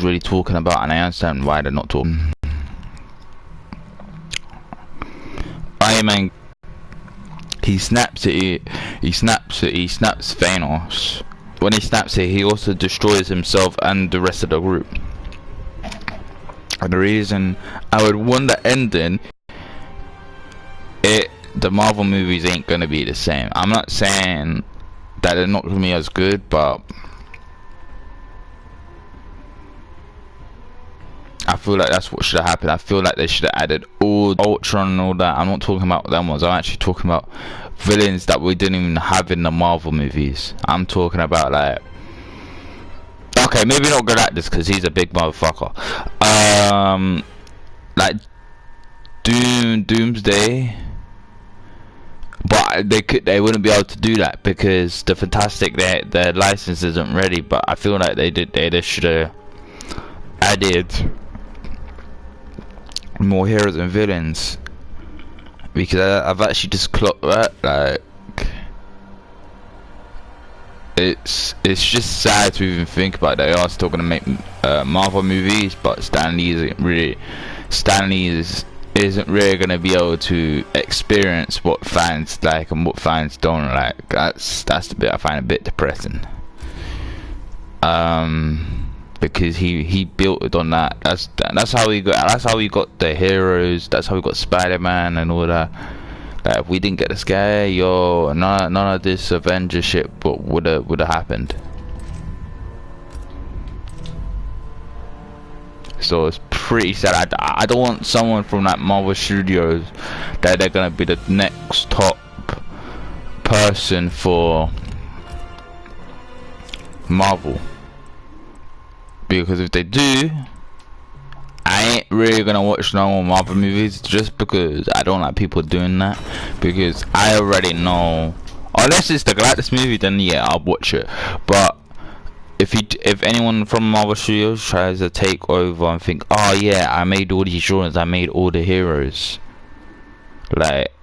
really talking about, and I understand why they're not talking. Iron Man, he snaps it, he snaps Thanos. When he snaps it, he also destroys himself and the rest of the group. And the reason I would want the ending, the Marvel movies ain't gonna be the same. I'm not saying that they're not gonna be as good, but I feel like that's what should have happened. I feel like they should have added all Ultron and all that. I'm not talking about them ones. I'm actually talking about villains that we didn't even have in the Marvel movies. I'm talking about, like, okay, maybe not Galactus because he's a big motherfucker. Like Doomsday, but they wouldn't be able to do that because the Fantastic, their license isn't ready. But I feel like they just should have added more heroes and villains, because I've actually just clocked that, like, it's just sad to even think about that they are still gonna make Marvel movies, but Stan Lee isn't really gonna be able to experience what fans like and what fans don't like. That's the bit I find a bit depressing. Because he built it on that. That's how we got the heroes. That's how we got Spider-Man and all that. Like, if we didn't get this guy, none of this Avengers shit would have happened. So it's pretty sad. I don't want someone from that Marvel Studios that they're gonna be the next top person for Marvel. Because if they do, I ain't really gonna watch no more Marvel movies, just because I don't like people doing that. Because I already know, unless it's the Galactus movie, then yeah, I'll watch it. But if anyone from Marvel Studios tries to take over and think, oh yeah, I made all these drawings, I made all the heroes, like,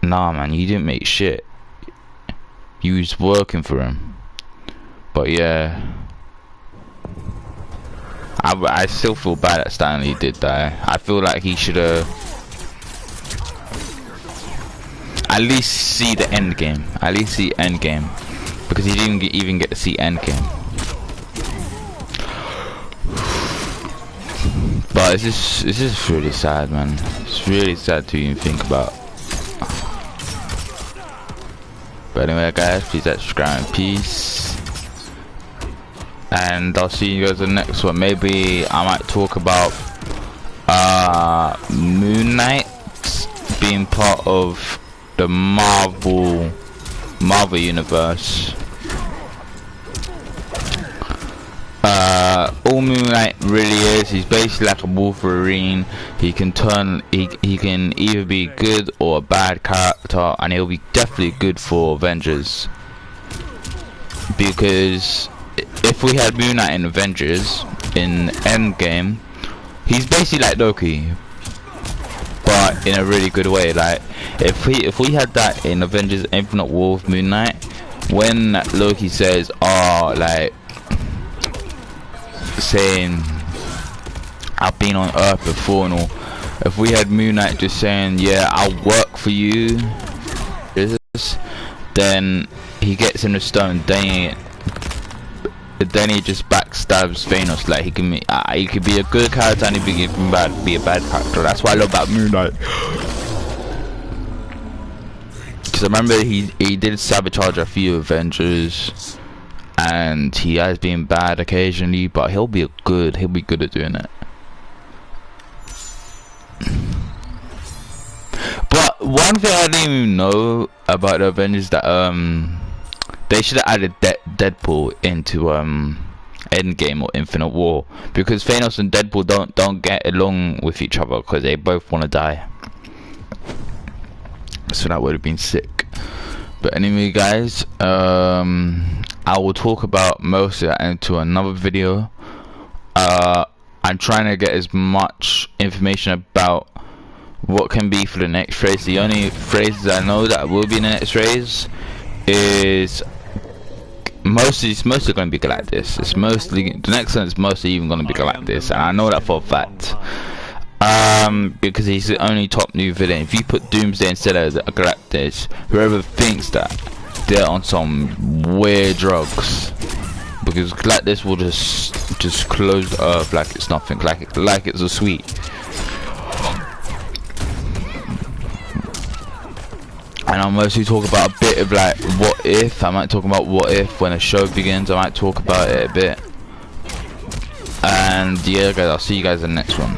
nah man, you didn't make shit. You was working for him. But yeah, I still feel bad that Stan Lee did that. I feel like he should have at least see the end game. At least see end game, because he didn't even get to see end game. But it's just really sad, man. It's really sad to even think about. But anyway, guys, please subscribe and peace. And I'll see you guys in the next one. Maybe I might talk about Moon Knight being part of the Marvel universe. All Moon Knight really is, he's basically like a Wolverine. He can either be good or a bad character, and he'll be definitely good for Avengers. Because if we had Moon Knight in Avengers in Endgame, he's basically like Loki, but in a really good way. Like, if we had that in Avengers Infinite War with Moon Knight, when Loki says, oh, like, saying I've been on Earth before and all, if we had Moon Knight just saying, yeah, I'll work for you, then he gets in the stone, then he just backstabs Thanos. Like, he could be a good character and he can be a bad character. That's what I love about Moon Knight. Because I remember he did sabotage a few Avengers, and he has been bad occasionally, but he'll be good at doing it. But one thing I didn't even know about the Avengers, that they should have added Deadpool into Endgame or Infinite War, because Thanos and Deadpool don't get along with each other because they both want to die. So that would have been sick. But anyway, guys, I will talk about most of that into another video. I'm trying to get as much information about what can be for the next phase. The only phrases I know that will be in the next phase is it's mostly going to be like this. It's mostly, the next one is mostly even going to be like this, and I know that for a fact. Because he's the only top new villain. If you put Doomsday instead of Galactus, whoever thinks that, they're on some weird drugs. Because Galactus will just close Earth like it's nothing, like it's a sweet. And I'll mostly talk about a bit of like what if. I might talk about what if when the show begins. I might talk about it a bit. And yeah, guys, I'll see you guys in the next one.